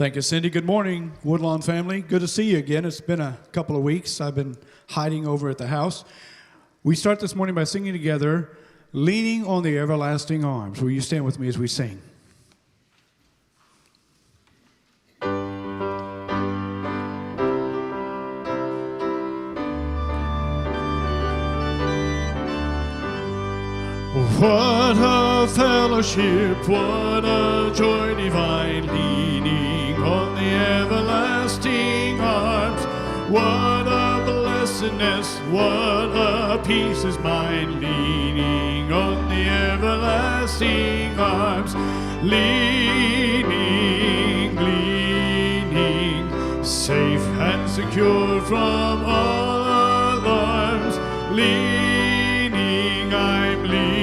Thank you, Cindy. Good morning, Woodlawn family. Good to see you again. It's been a couple of weeks. I've been hiding over at the house. We start this morning by singing together, Leaning on the Everlasting Arms. Will you stand with me as we sing? What a fellowship, what a joy divine, leaning on the everlasting arms. What a blessedness, what a peace is mine, leaning on the everlasting arms. Leaning, leaning, safe and secure from all alarms. Leaning, I'm leaning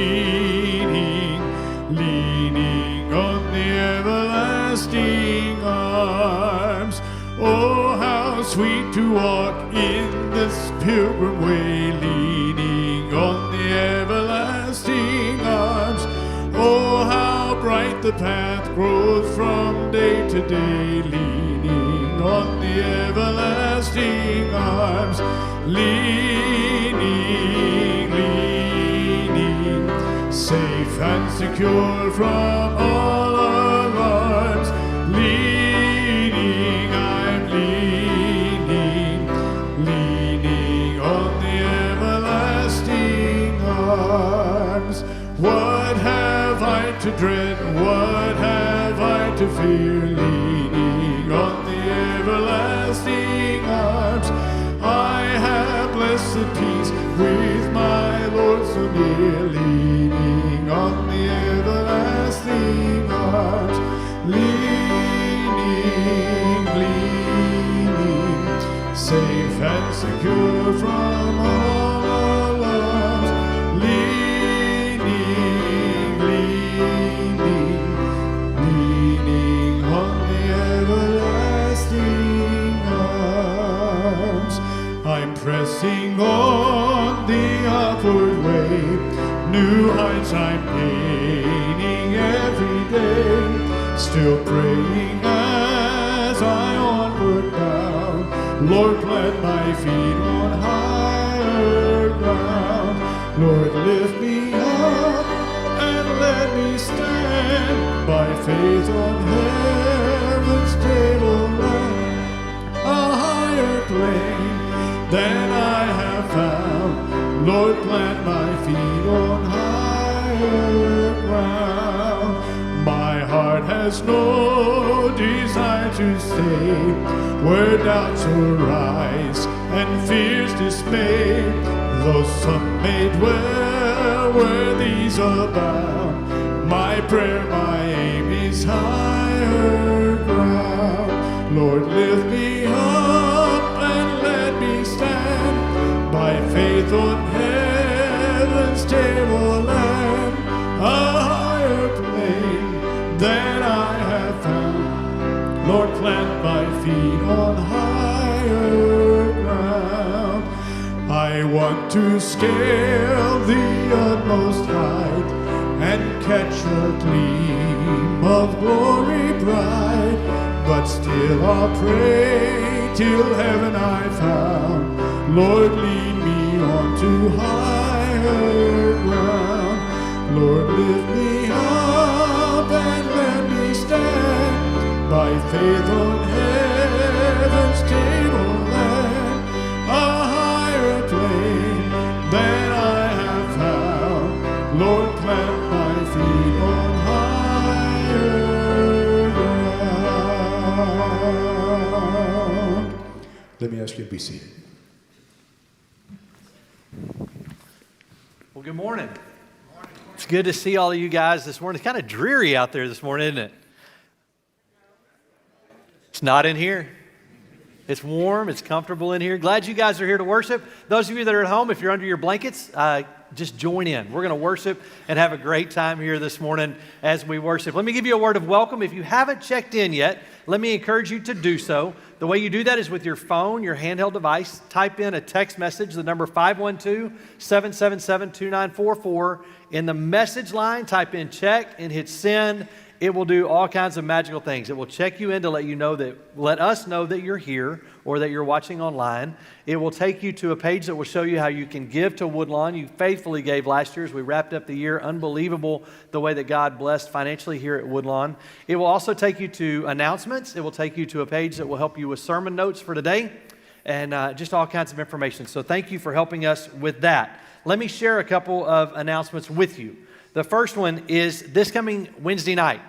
on the everlasting arms. Oh, how sweet to walk in this pilgrim way, leaning on the everlasting arms. Oh, how bright the path grows from day to day, leaning on the everlasting arms. Leaning, leaning, safe and secure from all alarms. Leaning, I'm leaning on the everlasting arms. What have I to dread? What have I to fear? Leaning on the everlasting arms. I have blessed peace with my Lord so near, leaning on the everlasting arms. Leaning, leaning, safe and secure from all alarms. Leaning, leaning on the everlasting arms. I'm pressing on the upward way, new heights I'm gaining every day, still praying as I onward bound. Lord, plant my feet on higher ground. Lord, lift me up and let me stand by faith on heaven's tableland, a higher plane than I have found. Lord, plant my feet on higher ground. My heart has no desire to stay where doubts arise and fears dismay. Though some may dwell where these abound, my prayer, my aim is higher ground. Lord, lift me up and let me stand by faith on heaven's tableland, a higher plane than I have found. Lord, plant my feet on higher ground. I want to scale the utmost height and catch a gleam of glory bright, but still I'll pray till heaven I found. Lord, lead me on to higher ground. Lord, lift me up and let me stand by faith on heaven's tableland, a higher plane than I have found. Lord, plant my feet on higher ground. Let me ask you to be seated. Well, good morning. It's good to see all of you guys this morning. It's kind of dreary out there this morning, isn't it? It's not in here. It's warm. It's comfortable in here. Glad you guys are here to worship. Those of you that are at home, if you're under your blankets, just join in. We're going to worship and have a great time here this morning as we worship. Let me give you a word of welcome. If you haven't checked in yet, let me encourage you to do so. The way you do that is with your phone, your handheld device. Type in a text message, the number 512-777-2944. In the message line, type in check and hit send. it will do all kinds of magical things. It will check you in to let us know that you're here or that you're watching online. It will take you to a page that will show you how you can give to Woodlawn. You faithfully gave last year as we wrapped up the year. Unbelievable the way that God blessed financially here at Woodlawn. It will also take you to announcements. It will take you to a page that will help you with sermon notes for today and just all kinds of information. So thank you for helping us with that. Let me share a couple of announcements with you. The first one is this coming Wednesday night,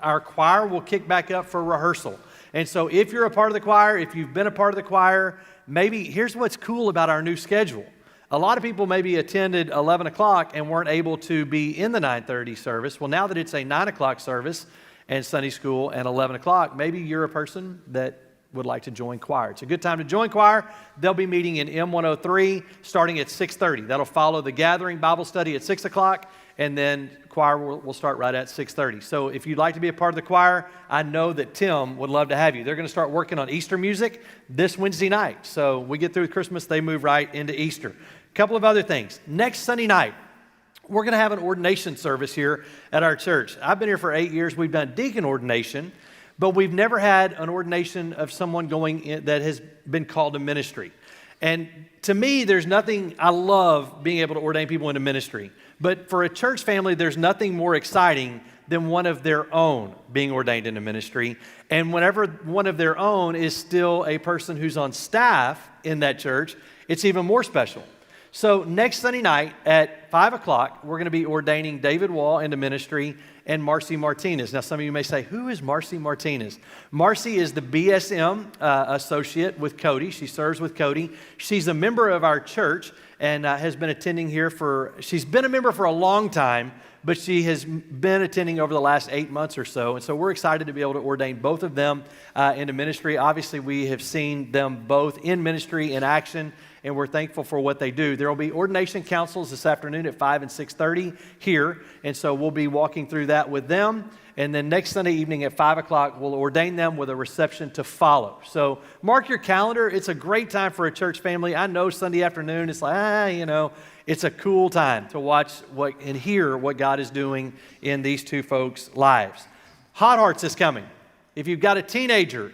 our choir will kick back up for rehearsal. And so if you're a part of the choir, if you've been a part of the choir, maybe here's what's cool about our new schedule. A lot of people maybe attended 11 o'clock and weren't able to be in the 9:30 service. Well, now that it's a 9 o'clock service and Sunday school and 11 o'clock, maybe you're a person that would like to join choir. It's a good time to join choir. They'll be meeting in M103 starting at 6:30. That'll follow the gathering Bible study at 6 o'clock, and then choir will start right at 6:30. So if you'd like to be a part of the choir, I know that Tim would love to have you. They're going to start working on Easter music this Wednesday night. So we get through Christmas, they move right into Easter. A couple of other things. Next Sunday night, we're going to have an ordination service here at our church. I've been here for 8 years. We've done deacon ordination, but we've never had an ordination of someone going in that has been called to ministry. And to me, there's nothing, I love being able to ordain people into ministry. But for a church family, there's nothing more exciting than one of their own being ordained into ministry. And whenever one of their own is still a person who's on staff in that church, it's even more special. So next Sunday night at 5 o'clock, we're going to be ordaining David Wall into ministry and Marcy Martinez. Now, some of you may say, who is Marcy Martinez? Marcy is the BSM associate with Cody. She serves with Cody. She's a member of our church and has been attending here she's been a member for a long time, but she has been attending over the last 8 months or so. And so we're excited to be able to ordain both of them into ministry. Obviously, we have seen them both in ministry in action, and we're thankful for what they do. There will be Ordination Councils this afternoon at 5 and 6:30 here, and so we'll be walking through that with them. And then next Sunday evening at 5 o'clock, we'll ordain them with a reception to follow. So mark your calendar. It's a great time for a church family. I know Sunday afternoon, it's like, it's a cool time to watch and hear what God is doing in these two folks' lives. Hot Hearts is coming. If you've got a teenager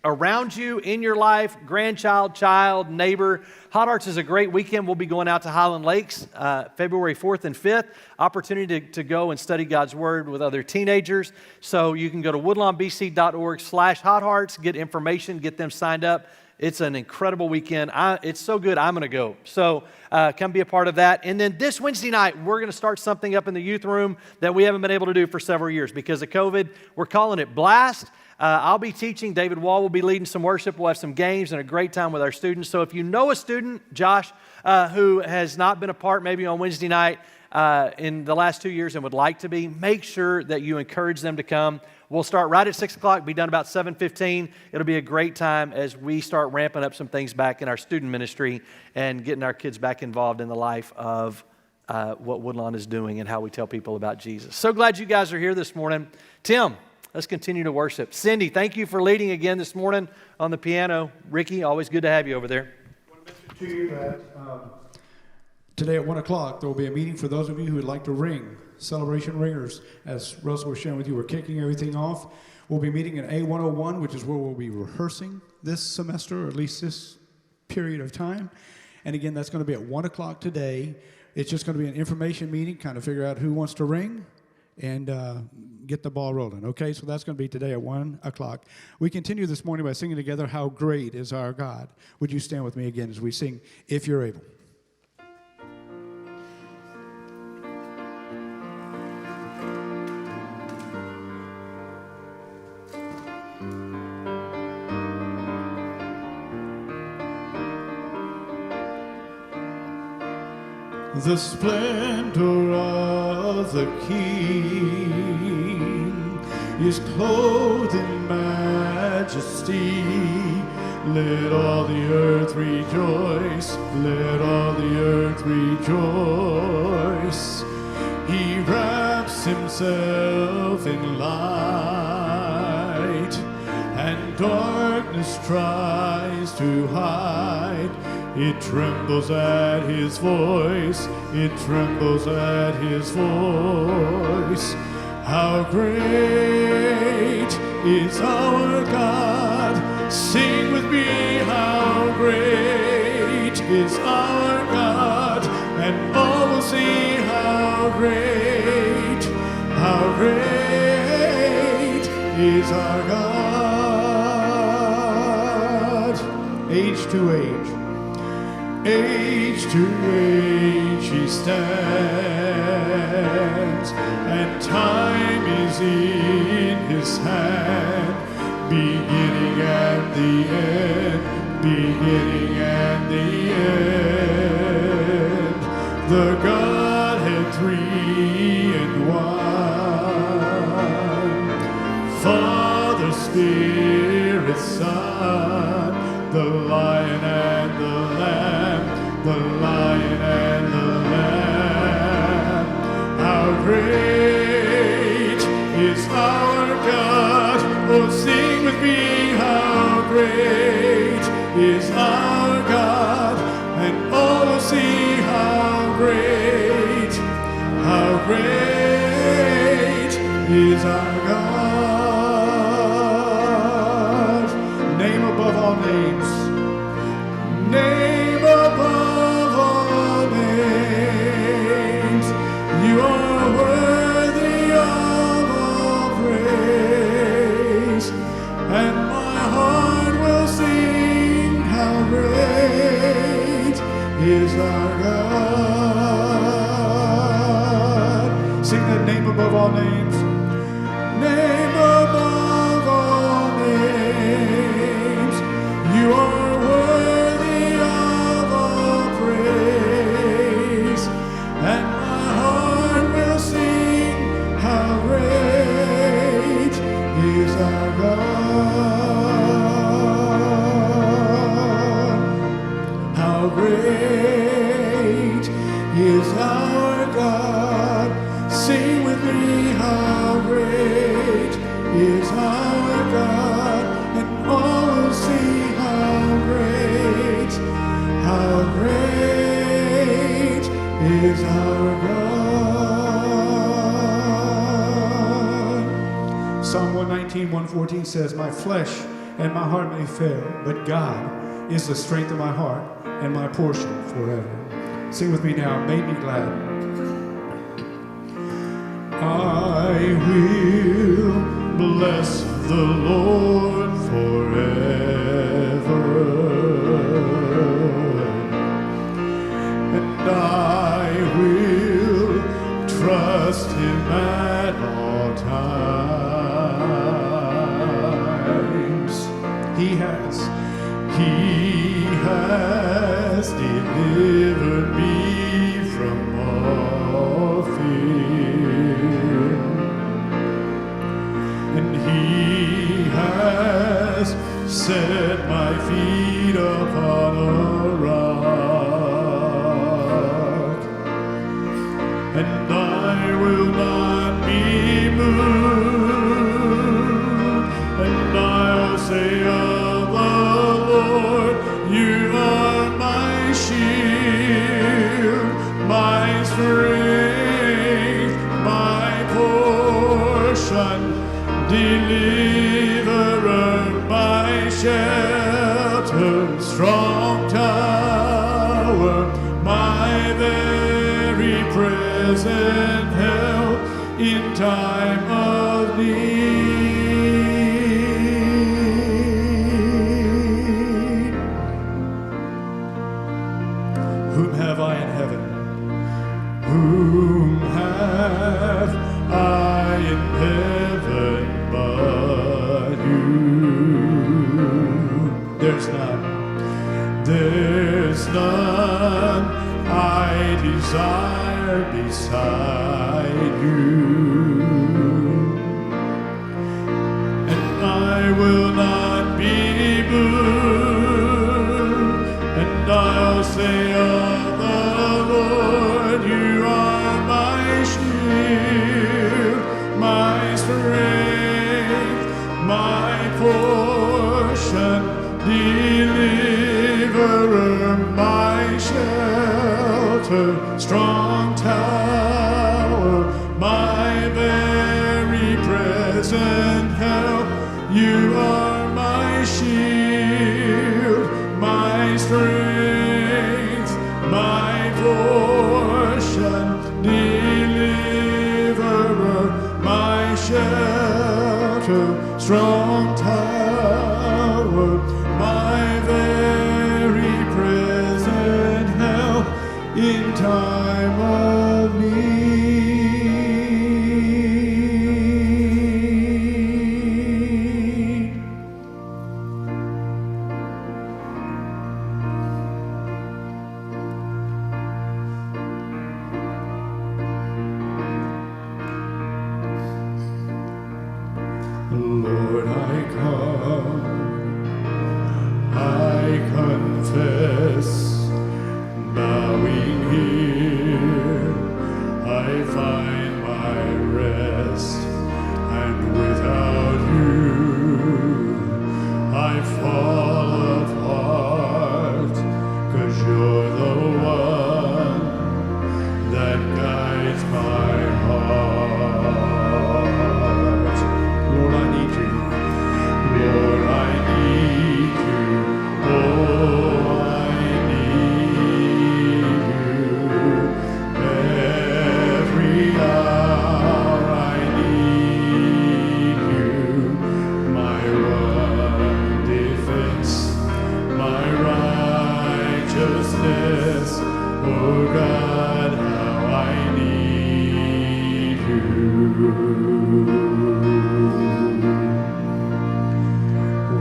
around you in your life, grandchild, child, neighbor, Hot Hearts is a great weekend. We'll be going out to Highland Lakes February 4th and 5th. Opportunity to go and study God's Word with other teenagers. So you can go to woodlawnbc.org/hothearts, get information, get them signed up. It's an incredible weekend. It's so good, I'm going to go. So come be a part of that. And then this Wednesday night, we're going to start something up in the youth room that we haven't been able to do for several years because of COVID. We're calling it Blast. I'll be teaching. David Wall will be leading some worship. We'll have some games and a great time with our students. So if you know a student, Josh, who has not been a part maybe on Wednesday night in the last 2 years and would like to be, make sure that you encourage them to come. We'll start right at 6 o'clock, be done about 7:15. It'll be a great time as we start ramping up some things back in our student ministry and getting our kids back involved in the life of what Woodlawn is doing and how we tell people about Jesus. So glad you guys are here this morning. Tim, let's continue to worship. Cindy, thank you for leading again this morning on the piano. Ricky, always good to have you over there. I want to mention to you that today at 1 o'clock, there will be a meeting for those of you who would like to ring. Celebration Ringers, as Russell was sharing with you, we're kicking everything off. We'll be meeting in A101, which is where we'll be rehearsing this semester, or at least this period of time. And again, that's going to be at 1 o'clock today. It's just going to be an information meeting, kind of figure out who wants to ring and get the ball rolling. Okay, so that's going to be today at 1 o'clock. We continue this morning by singing together, How Great Is Our God. Would you stand with me again as we sing, If You're Able? The splendor of the King is clothed in majesty. Let all the earth rejoice. Let all the earth rejoice. He wraps himself in light, and darkness tries to hide. It trembles at his voice, it trembles at his voice. How great is our God. Sing with me, how great is our God. And all will see how great is our God. Age to age he stands, and time is in his hand, beginning and the end, beginning and the end. The Godhead three in one, Father, Spirit, Son, the Lion and the Lamb, the Lion and the Lamb. How great is our God. Oh, sing with me, how great is our God. And all will see how great is our God. Name above all names. Name above all names. You are worthy of all praise. And my heart will sing how great is our God. Sing that name above all names. Name above all names. You are worthy of all praise. And my heart will sing how great is our God. How great is our God. Sing with me, how great is our God. And all will see how great is our God. Psalm 119, 114 says, my flesh and my heart may fail, but God is the strength of my heart and my portion forever. Sing with me now, make me glad. I will bless the Lord forever, and I will trust him at all times. He has delivered me from all fear, and he has set my feet upon a rock, and I will not be moved. And I'll say of the Lord, you are my shield, my strength, my portion, deliverer, my shelter, strong tower, my very present help in time of need. Whom have I in heaven? Whom have I in heaven but you? There's none I desire beside you, and I will not be moved. And I'll say of the Lord, you are my shield, my strength, my portion, deliverer, my shelter, strong tower, my very You are my shield, my strength, my portion, deliverer, my shelter, strong tower, my very present help in time of need. Lord, I come, I confess, bowing here, I find my rest, and without you, I fall apart, 'cause you're the one that guides my heart. Lord, I need you. Lord, I need you. Oh, I need you. Every hour I need you. My one defense, my righteousness. Oh God, how I need you.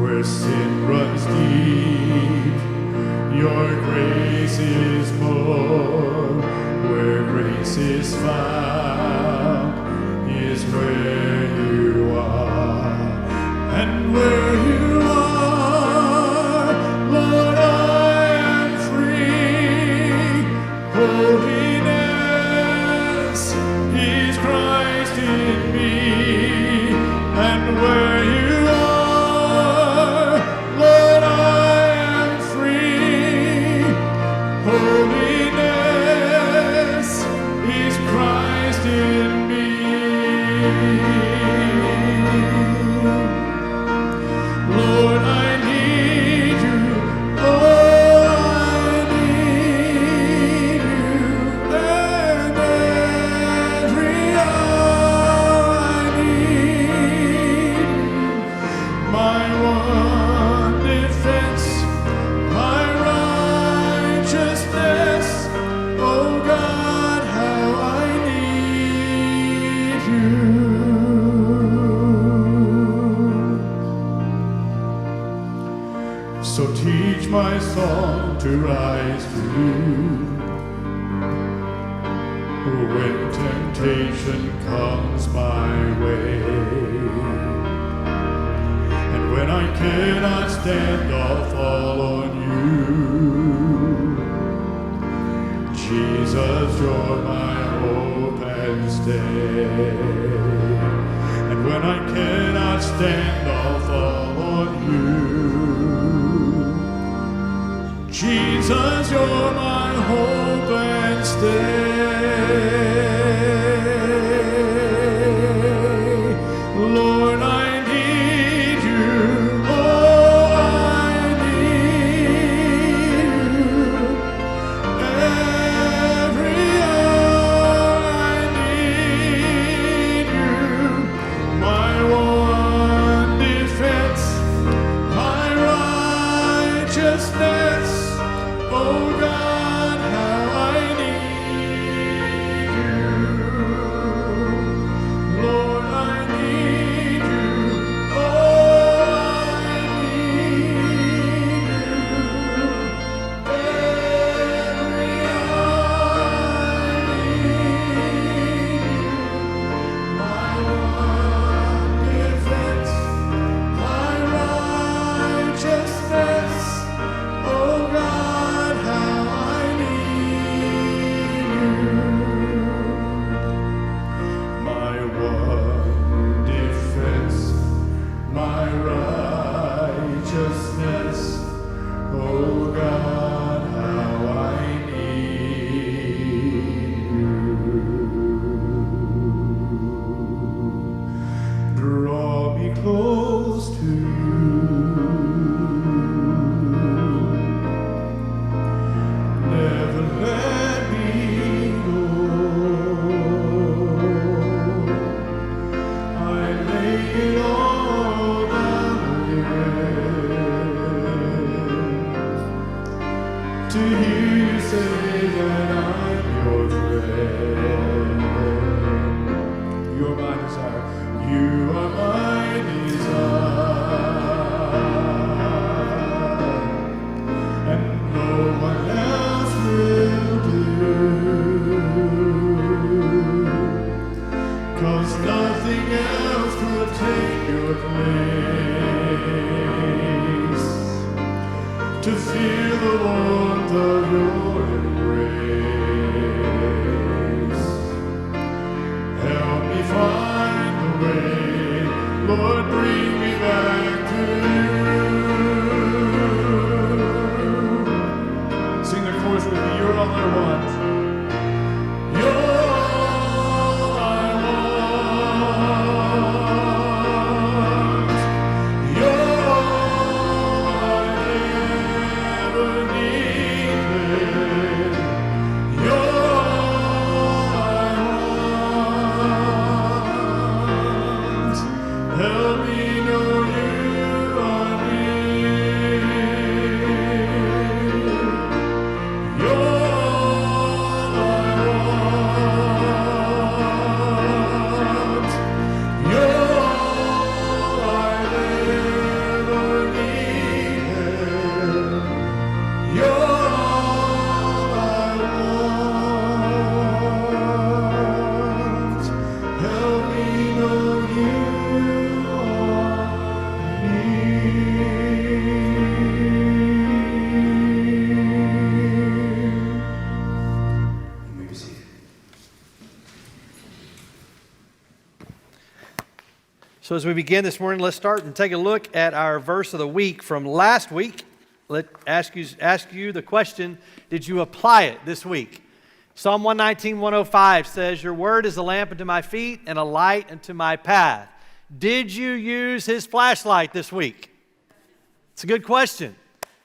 Where sin runs deep, your grace is more. Where grace is found is where you are. And where you are, Lord, I am free. Holiness is Christ in me. And where you holiness is Christ in me. Lord, I need you. Oh, I need you. And every hour I need you. My one defense, my righteousness. Oh God, how I need you. So teach my song to rise to you when temptation comes my way. And when I cannot stand, I'll fall on you. Jesus, you're my hope and stay. And when I cannot stand, I'll fall on you. Jesus, you're my hope and stay. Lord, I need you. Oh, I need you. Every hour I need you. My one defense, my righteousness. Oh God, how I need you. take your place, to feel the warmth of your embrace. Help me find the way, Lord, bring me back to you. Sing the chorus with me, you're all I want. You're all I want. You're all I ever needed. You're all I want. Help me know you are near. You're all I want. You're all I ever needed. You're all I want. Help me know you are near. You may be seated. So as we begin this morning, let's start and take a look at our verse of the week from last week. Let ask you the question, did you apply it this week? Psalm 119, 105 says, your word is a lamp unto my feet and a light unto my path. Did you use his flashlight this week? It's a good question.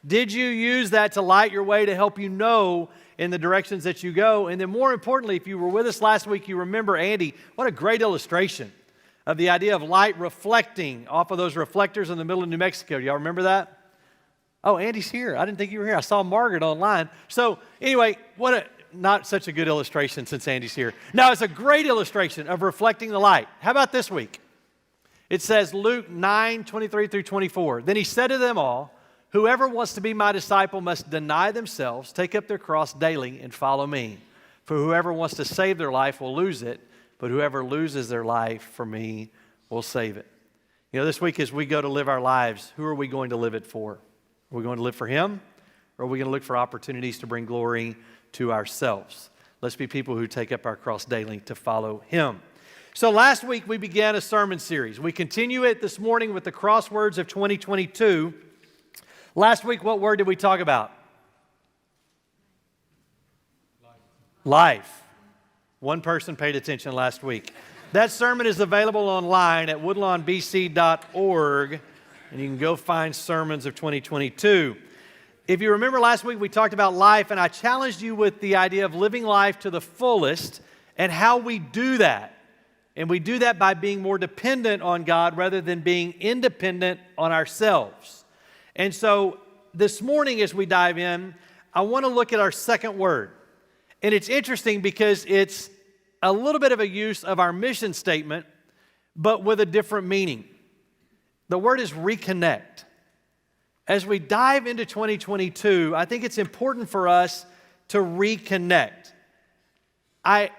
Did you use that to light your way to help you know in the directions that you go? And then more importantly, if you were with us last week, you remember Andy, what a great illustration of the idea of light reflecting off of those reflectors in the middle of New Mexico. Do y'all remember that? Oh, Andy's here. I didn't think you were here. I saw Margaret online. So anyway, not such a good illustration since Andy's here. No, it's a great illustration of reflecting the light. How about this week? It says Luke 9, 23 through 24. Then he said to them all, whoever wants to be my disciple must deny themselves, take up their cross daily, and follow me. For whoever wants to save their life will lose it, but whoever loses their life for me will save it. You know, this week as we go to live our lives, who are we going to live it for? Are we going to live for him, or are we going to look for opportunities to bring glory to ourselves? Let's be people who take up our cross daily to follow him. So last week we began a sermon series. We continue it this morning with the crosswords of 2022. Last week, what word did we talk about? Life. One person paid attention last week. That sermon is available online at woodlawnbc.org, and you can go find sermons of 2022. If you remember last week, we talked about life, and I challenged you with the idea of living life to the fullest and how we do that. And we do that by being more dependent on God rather than being independent on ourselves. And so this morning as we dive in, I want to look at our second word. And it's interesting because it's a little bit of a use of our mission statement, but with a different meaning. The word is reconnect. As we dive into 2022, I think it's important for us to reconnect. As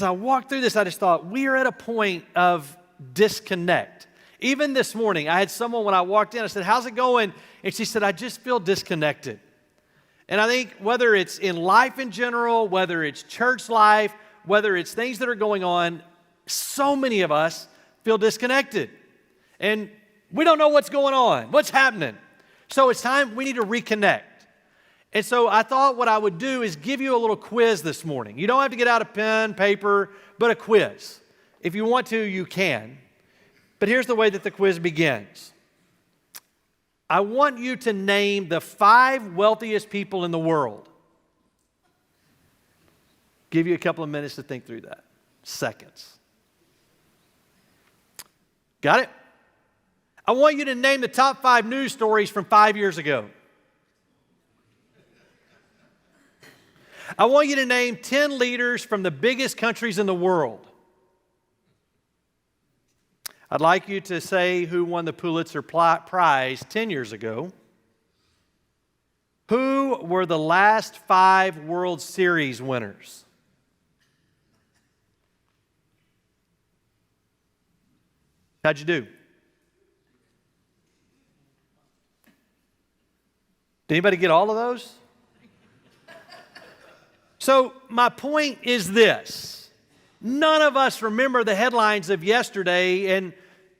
I walked through this, I just thought, we are at a point of disconnect. Even this morning, I had someone when I walked in, I said, how's it going? And she said, I just feel disconnected. And I think whether it's in life in general, whether it's church life, whether it's things that are going on, so many of us feel disconnected. And we don't know what's going on, what's happening. So it's time we need to reconnect. And so I thought what I would do is give you a little quiz this morning. You don't have to get out a pen, paper, but a quiz. If you want to, you can. But here's the way that the quiz begins. I want you to name the 5 wealthiest people in the world. Give you a couple of minutes to think through that. Seconds. Got it? I want you to name the top 5 news stories from 5 years ago. I want you to name 10 leaders from the biggest countries in the world. I'd like you to say who won the Pulitzer Prize 10 years ago. Who were the last 5 World Series winners? How'd you do? Did anybody get all of those? So my point is this. None of us remember the headlines of yesterday and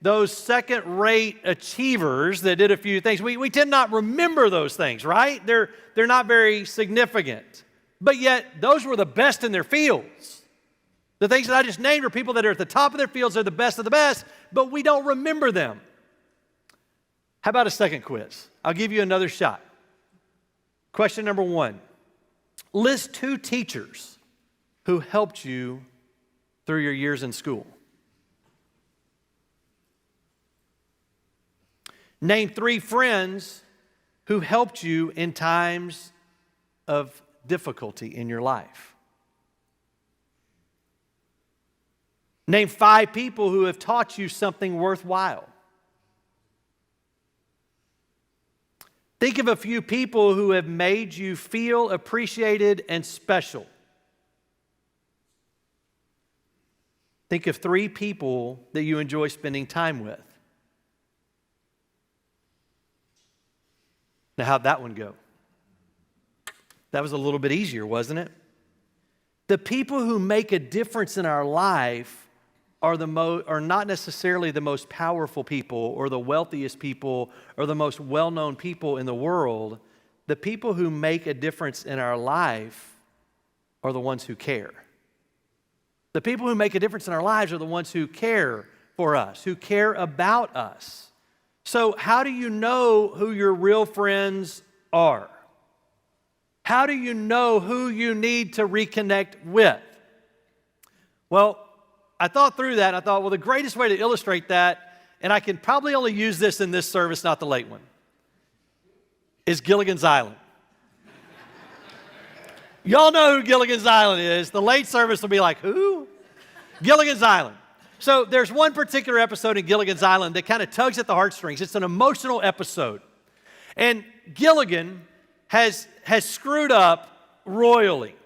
those second-rate achievers that did a few things. We tend not remember those things, right? They're not very significant. But yet, those were the best in their fields. The things that I just named are people that are at the top of their fields, they're the best of the best, but we don't remember them. How about a second quiz? I'll give you another shot. Question number 1. List 2 teachers who helped you through your years in school. Name 3 friends who helped you in times of difficulty in your life. Name 5 people who have taught you something worthwhile. Think of a few people who have made you feel appreciated and special. Think of 3 people that you enjoy spending time with. Now, how'd that one go? That was a little bit easier, wasn't it? The people who make a difference in our life are not necessarily the most powerful people or the wealthiest people or the most well-known people in the world. The people who make a difference in our life are the ones who care. The people who make a difference in our lives are the ones who care for us, who care about us. So how do you know who your real friends are? How do you know who you need to reconnect with? Well, I thought through that, and I thought, well, the greatest way to illustrate that, and I can probably only use this in this service, not the late one, is Gilligan's Island. Y'all know who Gilligan's Island is. The late service will be like, who? Gilligan's Island. So there's one particular episode in Gilligan's Island that kind of tugs at the heartstrings. It's an emotional episode. And Gilligan has screwed up royally.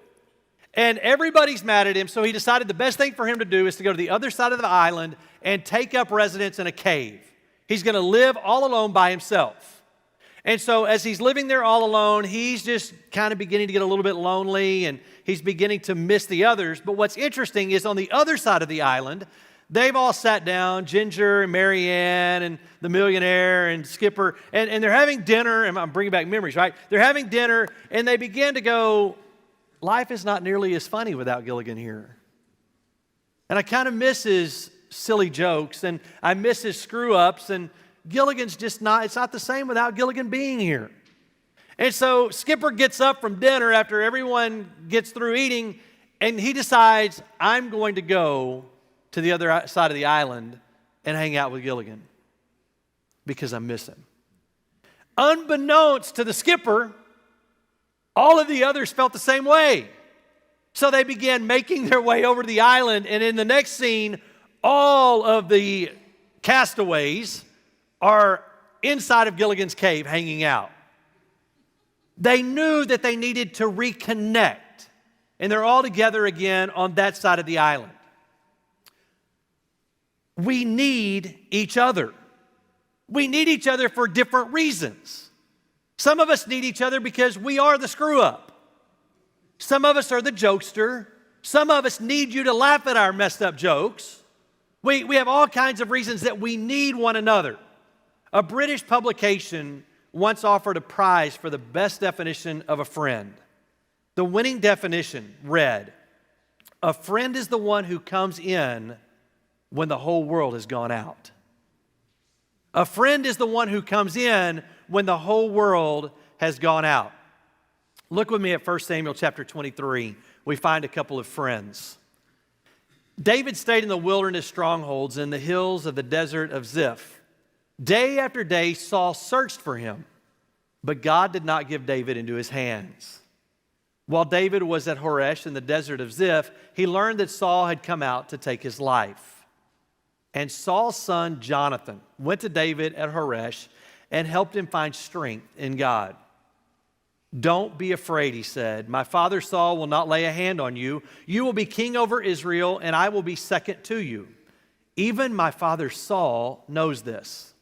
And everybody's mad at him, so he decided the best thing for him to do is to go to the other side of the island and take up residence in a cave. He's going to live all alone by himself. And so as he's living there all alone, he's just kind of beginning to get a little bit lonely, and he's beginning to miss the others. But what's interesting is on the other side of the island, they've all sat down, Ginger and Marianne and the millionaire and Skipper, and they're having dinner, and I'm bringing back memories, right? They're having dinner, and they begin to go, life is not nearly as funny without Gilligan here. And I kind of miss his silly jokes, and I miss his screw-ups, and Gilligan's just not, it's not the same without Gilligan being here. And so Skipper gets up from dinner after everyone gets through eating, and he decides, I'm going to go to the other side of the island and hang out with Gilligan because I miss him. Unbeknownst to the skipper, all of the others felt the same way. So they began making their way over to the island, and in the next scene, all of the castaways are inside of Gilligan's cave hanging out. They knew that they needed to reconnect, and they're all together again on that side of the island. We need each other. We need each other for different reasons. Some of us need each other because we are the screw-up. Some of us are the jokester. Some of us need you to laugh at our messed up jokes. We have all kinds of reasons that we need one another. A British publication once offered a prize for the best definition of a friend. The winning definition read, a friend is the one who comes in when the whole world has gone out. A friend is the one who comes in when the whole world has gone out. Look with me at 1 Samuel chapter 23. We find a couple of friends. David stayed in the wilderness strongholds in the hills of the desert of Ziph. Day after day, Saul searched for him, but God did not give David into his hands. While David was at Horesh in the desert of Ziph, he learned that Saul had come out to take his life. And Saul's son Jonathan went to David at Horesh and helped him find strength in God. Don't be afraid, he said. My father Saul will not lay a hand on you. You will be king over Israel, and I will be second to you. Even my father Saul knows this.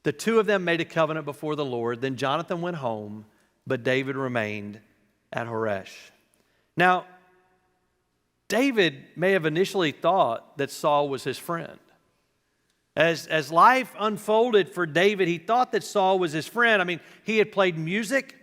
The two of them made a covenant before the Lord. Then Jonathan went home, but David remained at Horesh. Now, David may have initially thought that Saul was his friend. As life unfolded for David, he thought that Saul was his friend. I mean, he had played music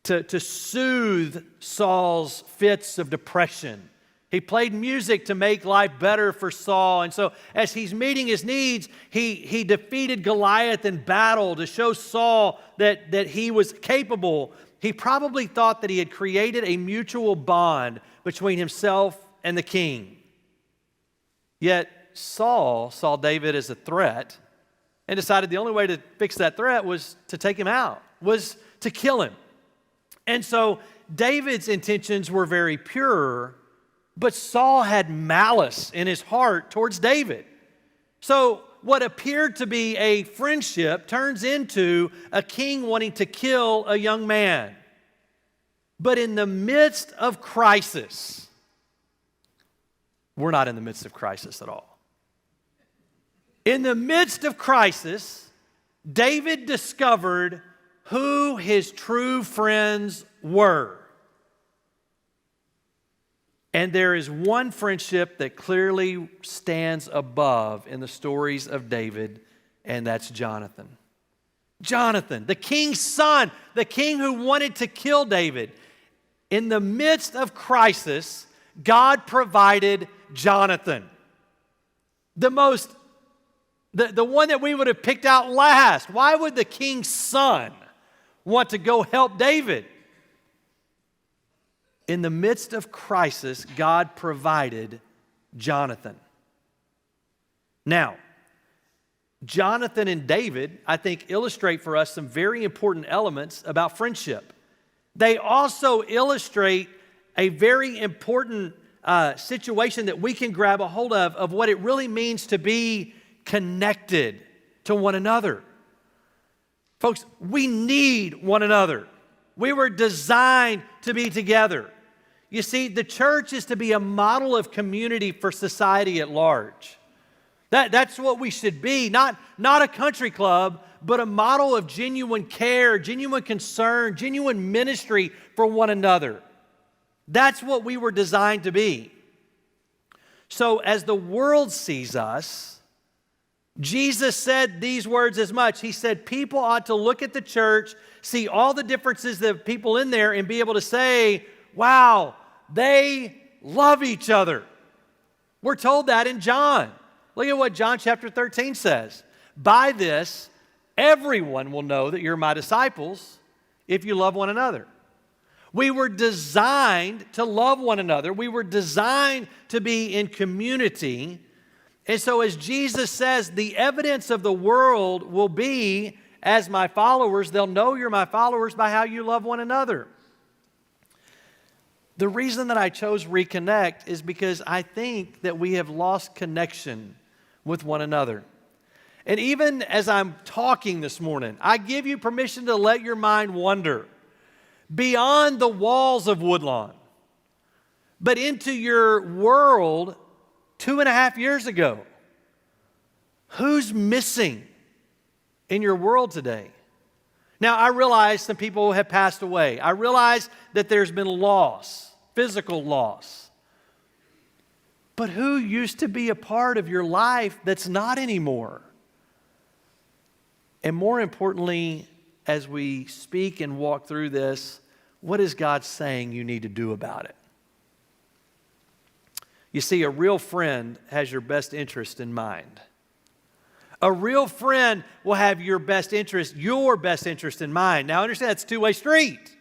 to soothe Saul's fits of depression. He played music to make life better for Saul. And so as he's meeting his needs, he defeated Goliath in battle to show Saul that he was capable. He probably thought that he had created a mutual bond between himself and the king. Yet Saul saw David as a threat and decided the only way to fix that threat was to take him out, was to kill him. And so David's intentions were very pure, but Saul had malice in his heart towards David. So what appeared to be a friendship turns into a king wanting to kill a young man. But in the midst of crisis, we're not in the midst of crisis at all. In the midst of crisis, David discovered who his true friends were. And there is one friendship that clearly stands above in the stories of David, and that's Jonathan. Jonathan, the king's son, the king who wanted to kill David. In the midst of crisis, God provided Jonathan. The one that we would have picked out last. Why would the king's son want to go help David? In the midst of crisis, God provided Jonathan. Now, Jonathan and David, I think, illustrate for us some very important elements about friendship. They also illustrate a very important situation that we can grab a hold of what it really means to be connected to one another. Folks, we need one another. We were designed to be together. You see, the church is to be a model of community for society at large. That's what we should be, not a country club, but a model of genuine care, genuine concern, genuine ministry for one another. That's what we were designed to be. So as the world sees us, Jesus said these words as much. He said people ought to look at the church, see all the differences of people in there, and be able to say, wow, they love each other. We're told that in John. Look at what John chapter 13 says. By this, everyone will know that you're my disciples if you love one another. We were designed to love one another. We were designed to be in community. And so as Jesus says, the evidence of the world will be, as my followers, they'll know you're my followers by how you love one another. The reason that I chose Reconnect is because I think that we have lost connection with one another. And even as I'm talking this morning, I give you permission to let your mind wander beyond the walls of Woodlawn, but into your world 2.5 years ago. Who's missing in your world today? Now, I realize some people have passed away. I realize that there's been loss, physical loss. But who used to be a part of your life that's not anymore? And more importantly, as we speak and walk through this, what is God saying you need to do about it? You see, a real friend has your best interest in mind. A real friend will have your best interest in mind. Now, understand, it's a two-way street.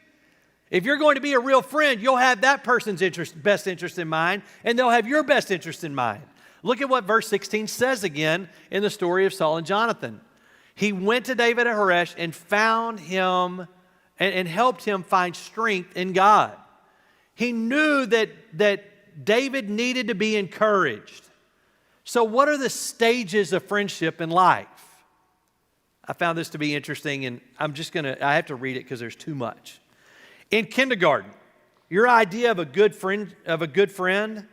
If you're going to be a real friend, you'll have that person's best interest in mind, and they'll have your best interest in mind. Look at what verse 16 says again in the story of Saul and Jonathan. He went to David at Horesh and found him and helped him find strength in God. He knew that David needed to be encouraged. So what are the stages of friendship in life? I found this to be interesting, and I have to read it because there's too much. In kindergarten, your idea of a good friend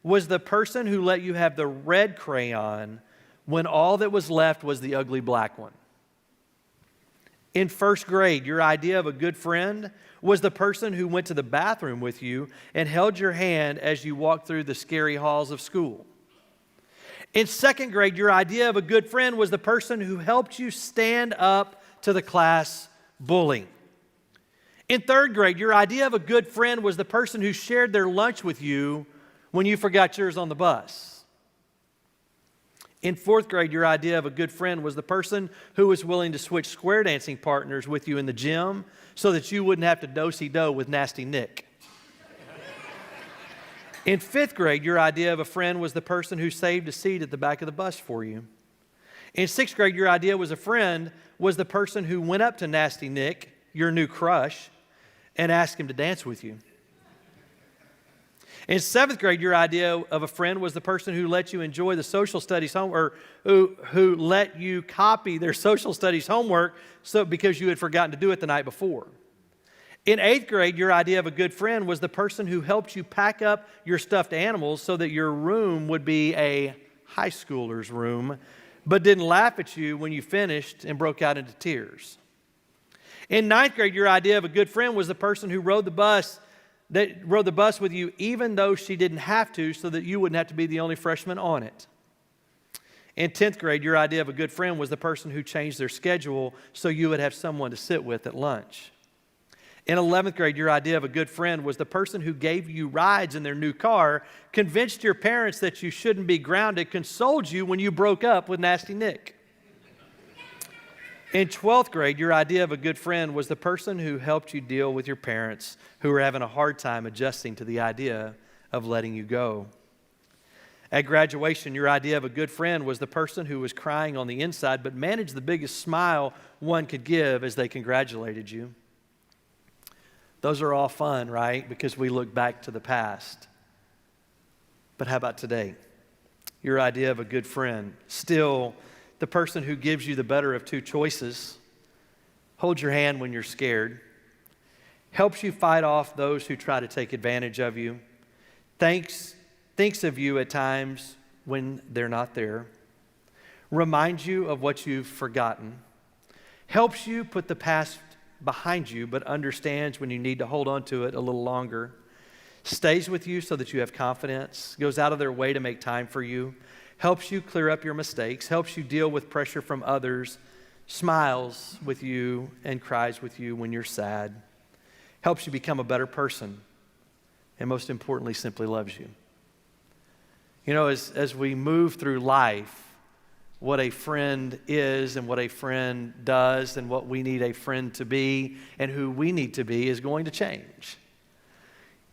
was the person who let you have the red crayon when all that was left was the ugly black one. In first grade, your idea of a good friend was the person who went to the bathroom with you and held your hand as you walked through the scary halls of school. In second grade, your idea of a good friend was the person who helped you stand up to the class bully. In third grade, your idea of a good friend was the person who shared their lunch with you when you forgot yours on the bus. In fourth grade, your idea of a good friend was the person who was willing to switch square dancing partners with you in the gym so that you wouldn't have to do-si-do with Nasty Nick. In fifth grade, your idea of a friend was the person who saved a seat at the back of the bus for you. In sixth grade, your idea was a friend was the person who went up to Nasty Nick, your new crush, and asked him to dance with you. In seventh grade, your idea of a friend was the person who let you enjoy the social studies homework, or who let you copy their social studies homework because you had forgotten to do it the night before. In eighth grade, your idea of a good friend was the person who helped you pack up your stuffed animals so that your room would be a high schooler's room, but didn't laugh at you when you finished and broke out into tears. In ninth grade, your idea of a good friend was the person who rode the bus with you even though she didn't have to, so that you wouldn't have to be the only freshman on it. In 10th grade, your idea of a good friend was the person who changed their schedule so you would have someone to sit with at lunch. In 11th grade, your idea of a good friend was the person who gave you rides in their new car, convinced your parents that you shouldn't be grounded, consoled you when you broke up with Nasty Nick. In 12th grade, your idea of a good friend was the person who helped you deal with your parents who were having a hard time adjusting to the idea of letting you go. At graduation, your idea of a good friend was the person who was crying on the inside but managed the biggest smile one could give as they congratulated you. Those are all fun, right? Because we look back to the past. But how about today? Your idea of a good friend, still the person who gives you the better of two choices, holds your hand when you're scared, helps you fight off those who try to take advantage of you, thinks of you at times when they're not there, reminds you of what you've forgotten, helps you put the past behind you but understands when you need to hold on to it a little longer, stays with you so that you have confidence, goes out of their way to make time for you, helps you clear up your mistakes, helps you deal with pressure from others, smiles with you and cries with you when you're sad, helps you become a better person, and most importantly, simply loves you. You know, as we move through life, what a friend is and what a friend does and what we need a friend to be and who we need to be is going to change.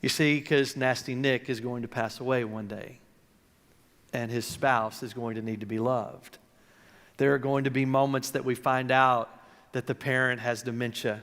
You see, because Nasty Nick is going to pass away one day, and his spouse is going to need to be loved. There are going to be moments that we find out that the parent has dementia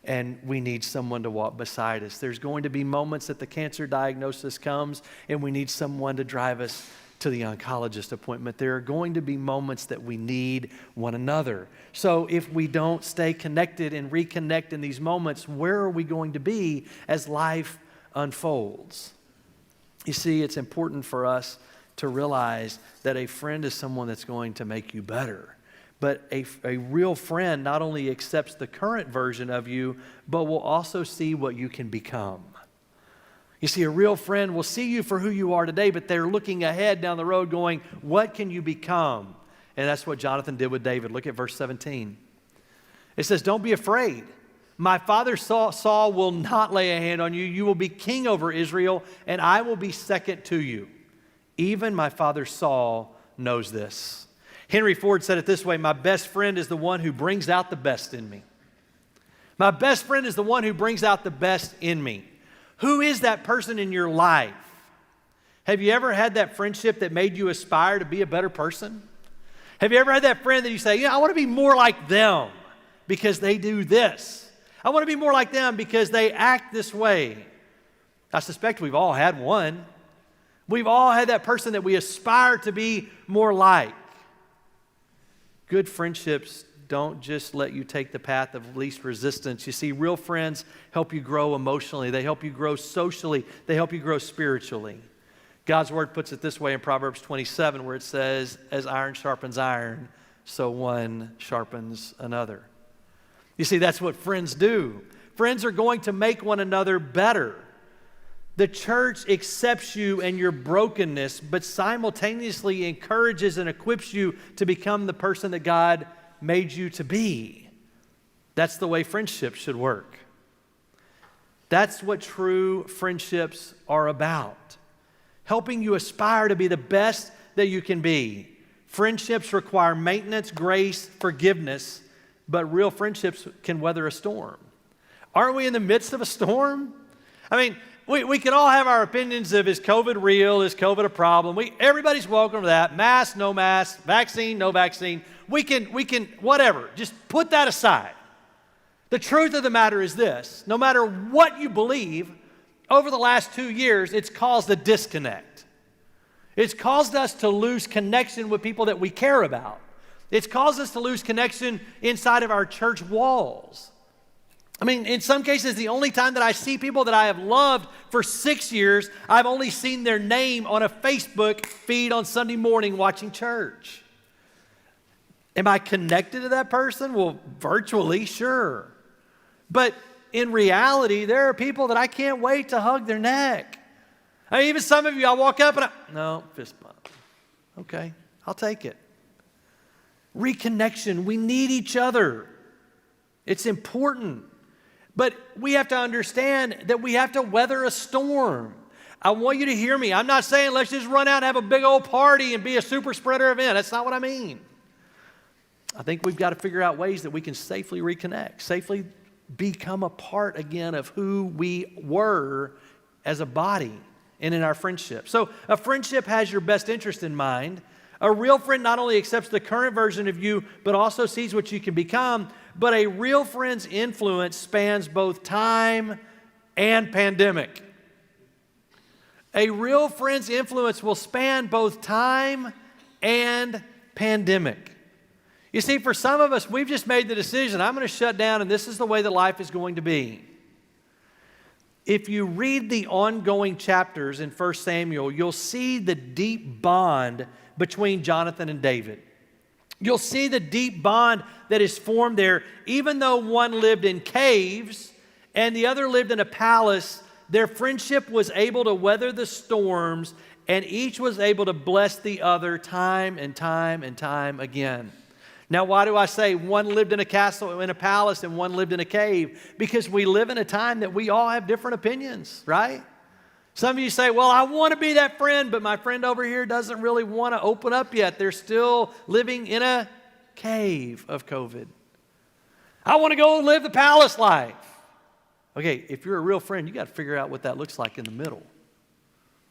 and we need someone to walk beside us. There's going to be moments that the cancer diagnosis comes and we need someone to drive us to the oncologist appointment. There are going to be moments that we need one another. So if we don't stay connected and reconnect in these moments, where are we going to be as life unfolds? You see, it's important for us to realize that a friend is someone that's going to make you better. But a real friend not only accepts the current version of you, but will also see what you can become. You see, a real friend will see you for who you are today, but they're looking ahead down the road going, what can you become? And that's what Jonathan did with David. Look at verse 17. It says, don't be afraid. My father Saul will not lay a hand on you. You will be king over Israel, and I will be second to you. Even my father Saul knows this. Henry Ford said it this way, my best friend is the one who brings out the best in me. My best friend is the one who brings out the best in me. Who is that person in your life? Have you ever had that friendship that made you aspire to be a better person? Have you ever had that friend that you say, I want to be more like them because they do this. I want to be more like them because they act this way. I suspect we've all had one. We've all had that person that we aspire to be more like. Good friendships don't just let you take the path of least resistance. You see, real friends help you grow emotionally. They help you grow socially. They help you grow spiritually. God's word puts it this way in Proverbs 27, where it says, as iron sharpens iron, so one sharpens another. You see, that's what friends do. Friends are going to make one another better. The church accepts you and your brokenness, but simultaneously encourages and equips you to become the person that God made you to be. That's the way friendships should work. That's what true friendships are about. Helping you aspire to be the best that you can be. Friendships require maintenance, grace, forgiveness, but real friendships can weather a storm. Aren't we in the midst of a storm? I mean, we can all have our opinions of, is COVID real? Is COVID a problem? Everybody's welcome to that. Mask, no mask, vaccine, no vaccine. We can, whatever. Just put that aside. The truth of the matter is this: no matter what you believe, over the last 2 years, it's caused a disconnect. It's caused us to lose connection with people that we care about. It's caused us to lose connection inside of our church walls. I mean, in some cases, the only time that I see people that I have loved for 6 years, I've only seen their name on a Facebook feed on Sunday morning watching church. Am I connected to that person? Well, virtually, sure. But in reality, there are people that I can't wait to hug their neck. I mean, even some of you, I walk up and no, fist bump. Okay, I'll take it. Reconnection, we need each other. It's important. But we have to understand that we have to weather a storm. I want you to hear me. I'm not saying let's just run out and have a big old party and be a super spreader event. That's not what I mean. I think we've got to figure out ways that we can safely reconnect, safely become a part again of who we were as a body and in our friendship. So a friendship has your best interest in mind. A real friend not only accepts the current version of you, but also sees what you can become. But a real friend's influence spans both time and pandemic. A real friend's influence will span both time and pandemic. You see, for some of us, we've just made the decision, I'm going to shut down and this is the way that life is going to be. If you read the ongoing chapters in 1 Samuel, you'll see the deep bond between Jonathan and David. You'll see the deep bond that is formed there. Even though one lived in caves and the other lived in a palace, their friendship was able to weather the storms, and each was able to bless the other time and time and time again. Now, why do I say one lived in a castle, in a palace, and one lived in a cave? Because we live in a time that we all have different opinions, right? Some of you say, well, I want to be that friend, but my friend over here doesn't really want to open up yet. They're still living in a cave of COVID. I want to go live the palace life. Okay, if you're a real friend, you got to figure out what that looks like in the middle.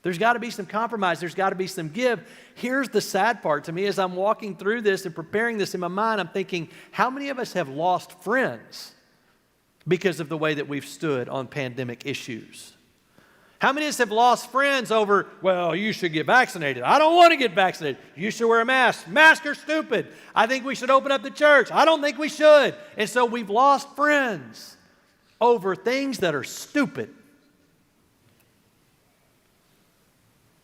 There's got to be some compromise. There's got to be some give. Here's the sad part to me. As I'm walking through this and preparing this in my mind, I'm thinking, how many of us have lost friends because of the way that we've stood on pandemic issues? How many of us have lost friends over, well, you should get vaccinated. I don't want to get vaccinated. You should wear a mask. Masks are stupid. I think we should open up the church. I don't think we should. And so we've lost friends over things that are stupid.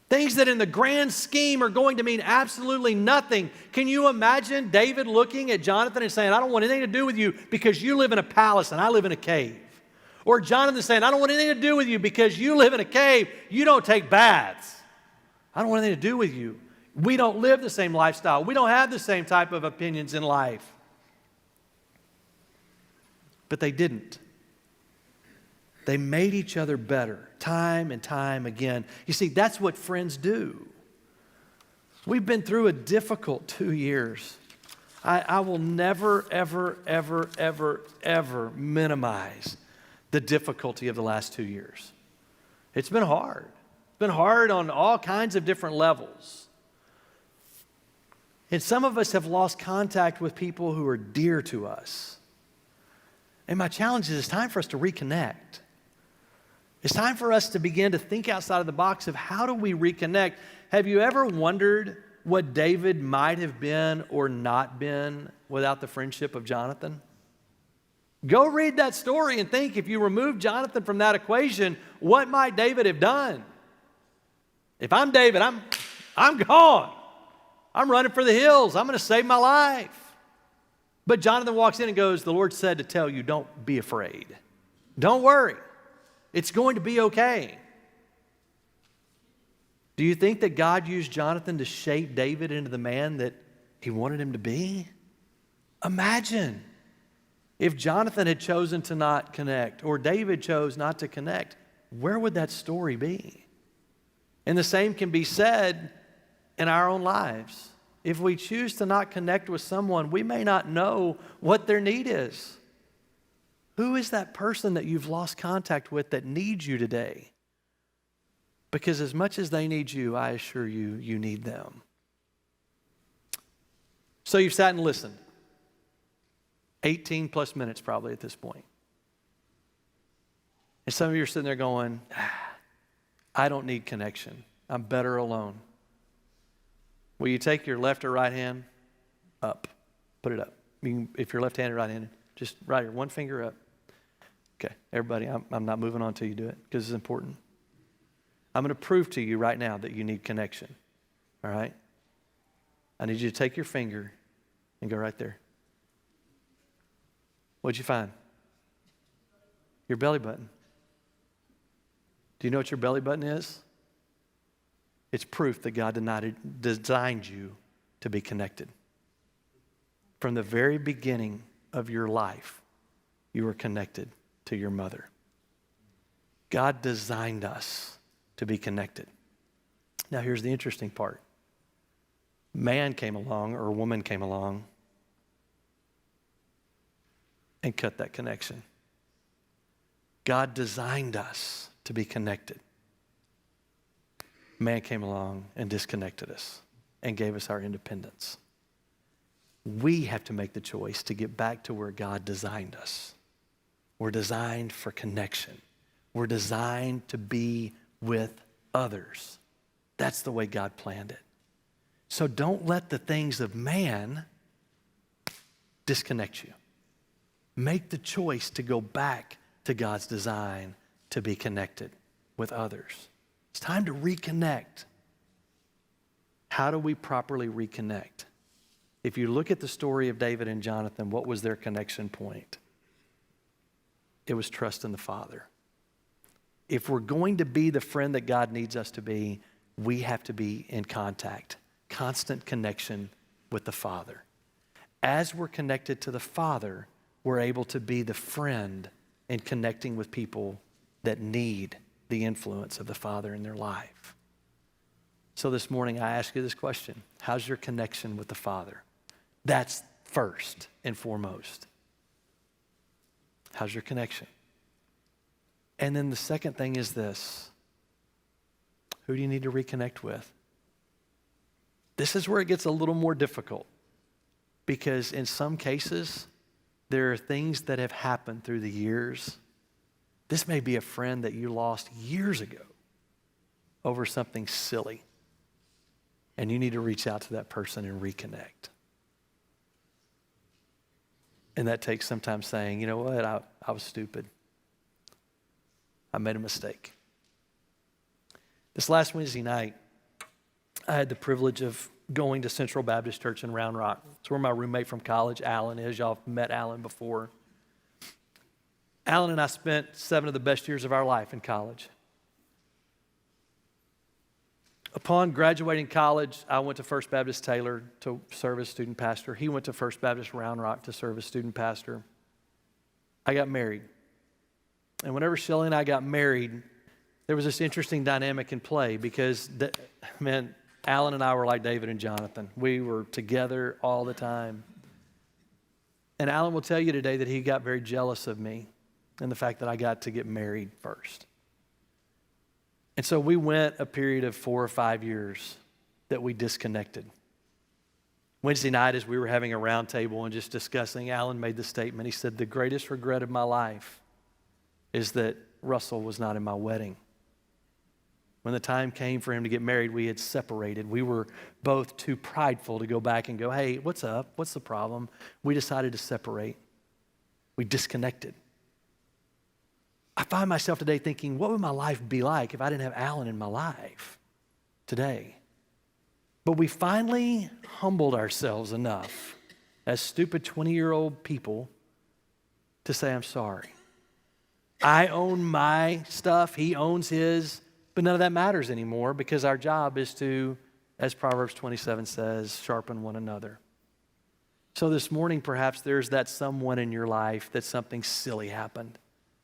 Things that in the grand scheme are going to mean absolutely nothing. Can you imagine David looking at Jonathan and saying, I don't want anything to do with you because you live in a palace and I live in a cave? Or Jonathan saying, I don't want anything to do with you because you live in a cave, you don't take baths. I don't want anything to do with you. We don't live the same lifestyle. We don't have the same type of opinions in life. But they didn't. They made each other better time and time again. You see, that's what friends do. We've been through a difficult 2 years. I will never, ever, ever, ever, ever minimize the difficulty of the last 2 years. It's been hard. It's been hard on all kinds of different levels. And some of us have lost contact with people who are dear to us. And my challenge is it's time for us to reconnect. It's time for us to begin to think outside of the box of how do we reconnect. Have you ever wondered what David might have been or not been without the friendship of Jonathan? Go read that story and think, if you remove Jonathan from that equation, what might David have done? If I'm David, I'm gone. I'm running for the hills. I'm going to save my life. But Jonathan walks in and goes, the Lord said to tell you, don't be afraid. Don't worry. It's going to be okay. Do you think that God used Jonathan to shape David into the man that he wanted him to be? Imagine if Jonathan had chosen to not connect, or David chose not to connect, where would that story be? And the same can be said in our own lives. If we choose to not connect with someone, we may not know what their need is. Who is that person that you've lost contact with that needs you today? Because as much as they need you, I assure you, you need them. So you've sat and listened. 18 plus minutes probably at this point. And some of you are sitting there going, I don't need connection. I'm better alone. Will you take your left or right hand up? Put it up. If you're left-handed or right-handed, just right here, one finger up. Okay, everybody, I'm not moving on until you do it because it's important. I'm going to prove to you right now that you need connection, all right? I need you to take your finger and go right there. What'd you find? Your belly button. Do you know what your belly button is? It's proof that God designed you to be connected. From the very beginning of your life, you were connected to your mother. God designed us to be connected. Now here's the interesting part. Man came along, or a woman came along, and cut that connection. God designed us to be connected. Man came along and disconnected us and gave us our independence. We have to make the choice to get back to where God designed us. We're designed for connection. We're designed to be with others. That's the way God planned it. So don't let the things of man disconnect you. Make the choice to go back to God's design to be connected with others. It's time to reconnect. How do we properly reconnect? If you look at the story of David and Jonathan, what was their connection point? It was trust in the Father. If we're going to be the friend that God needs us to be, we have to be in contact, constant connection with the Father. As we're connected to the Father, we're able to be the friend in connecting with people that need the influence of the Father in their life. So this morning I ask you this question. How's your connection with the Father? That's first and foremost. How's your connection? And then the second thing is this. Who do you need to reconnect with? This is where it gets a little more difficult because in some cases, there are things that have happened through the years. This may be a friend that you lost years ago over something silly. And you need to reach out to that person and reconnect. And that takes sometimes saying, you know what, I was stupid. I made a mistake. This last Wednesday night, I had the privilege of going to Central Baptist Church in Round Rock. It's where my roommate from college, Alan, is. Y'all have met Alan before. Alan and I spent 7 of the best years of our life in college. Upon graduating college, I went to First Baptist Taylor to serve as student pastor. He went to First Baptist Round Rock to serve as student pastor. I got married. And whenever Shelley and I got married, there was this interesting dynamic in play because, Alan and I were like David and Jonathan. We were together all the time. And Alan will tell you today that he got very jealous of me and the fact that I got to get married first. And so we went a period of 4 or 5 years that we disconnected. Wednesday night, as we were having a round table and just discussing, Alan made the statement. He said, the greatest regret of my life is that Russell was not in my wedding. When the time came for him to get married, we had separated. We were both too prideful to go back and go, hey, what's up? What's the problem? We decided to separate. We disconnected. I find myself today thinking, what would my life be like if I didn't have Alan in my life? today. But we finally humbled ourselves enough as stupid 20-year-old people to say, I'm sorry. I own my stuff, he owns his, but none of that matters anymore because our job is to, as Proverbs 27 says, sharpen one another. So this morning, perhaps there's that someone in your life that something silly happened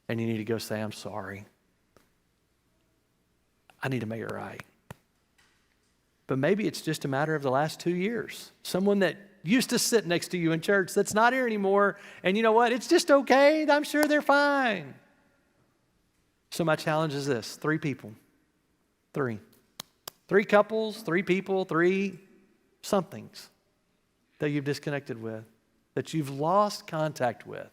and you need to go say, I'm sorry. I need to make it right. But maybe it's just a matter of the last 2 years. Someone that used to sit next to you in church that's not here anymore, and you know what? It's just okay. I'm sure they're fine. So my challenge is this: 3 people. 3 couples, 3 people, 3 somethings that you've disconnected with, that you've lost contact with.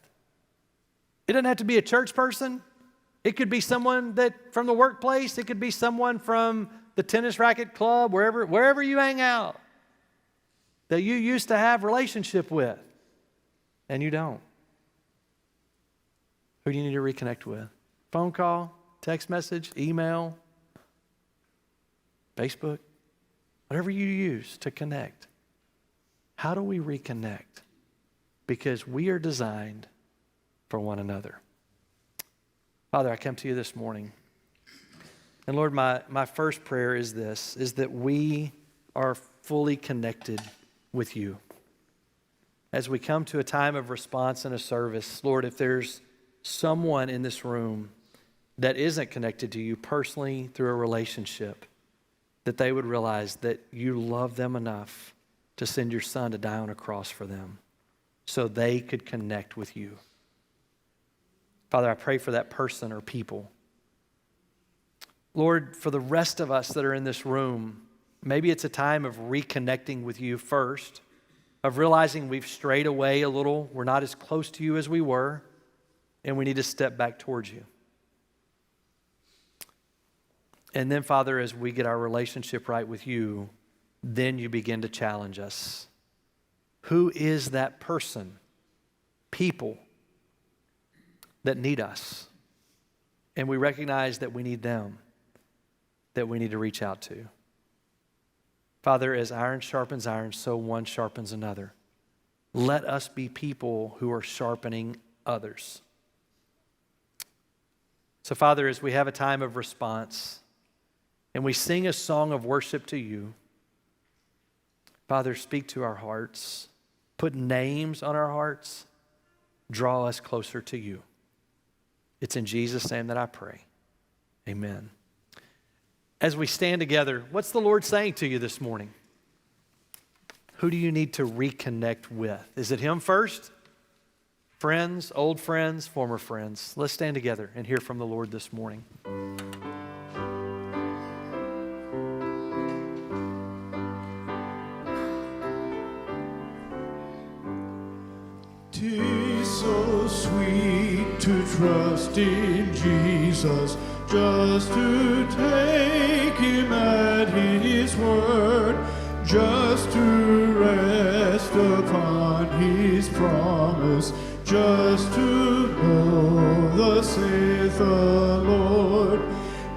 It doesn't have to be a church person. It could be someone that from the workplace. It could be someone from the tennis racket club, wherever you hang out, that you used to have relationship with, and you don't. Who do you need to reconnect with? Phone call, text message, email, Facebook, whatever you use to connect. How do we reconnect? Because we are designed for one another. Father, I come to you this morning. And Lord, my first prayer is this, is that we are fully connected with you. As we come to a time of response and a service, Lord, if there's someone in this room that isn't connected to you personally through a relationship, that they would realize that you love them enough to send your son to die on a cross for them so they could connect with you. Father, I pray for that person or people. Lord, for the rest of us that are in this room, maybe it's a time of reconnecting with you first, of realizing we've strayed away a little, we're not as close to you as we were, and we need to step back towards you. And then, Father, as we get our relationship right with you, then you begin to challenge us. Who is that person, people that need us? And we recognize that we need them, that we need to reach out to. Father, as iron sharpens iron, so one sharpens another. Let us be people who are sharpening others. So, Father, as we have a time of response and we sing a song of worship to you, Father, speak to our hearts, put names on our hearts, draw us closer to you. It's in Jesus' name that I pray. Amen. As we stand together, what's the Lord saying to you this morning? Who do you need to reconnect with? Is it Him first? Friends, old friends, former friends. Let's stand together and hear from the Lord this morning. Tis so sweet to trust in Jesus, just to take Him at His word, just to rest upon His promise, just to know thus saith the Lord.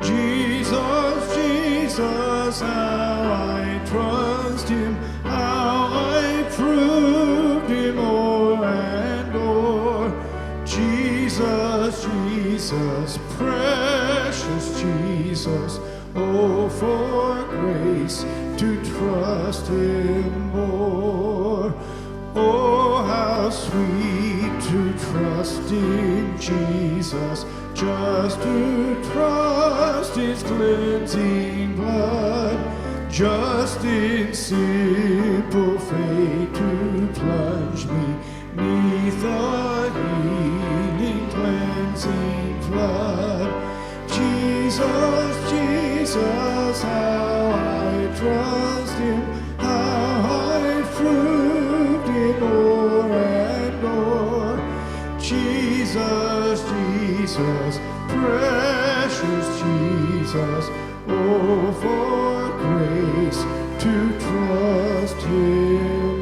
Jesus, Jesus, how I trust Him, how I proved Him o'er and o'er. Jesus, Jesus, precious Jesus, oh, for grace to trust Him more. Oh, how sweet to trust in Jesus, just to trust His cleansing blood, just in simple faith to plunge me 'neath the healing cleansing flood. Jesus, Jesus, how I trust Him, how I proved Him o'er and o'er. Jesus, Jesus, precious Jesus, oh, for grace to trust Him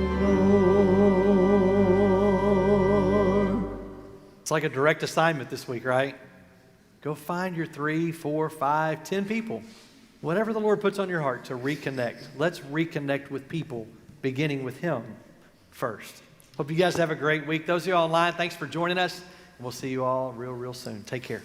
more. It's like a direct assignment this week, right? Go find your 3, 4, 5, 10 people Whatever the Lord puts on your heart to reconnect. Let's reconnect with people, beginning with Him first. Hope you guys have a great week. Those of you online, thanks for joining us. We'll see you all real soon. Take care.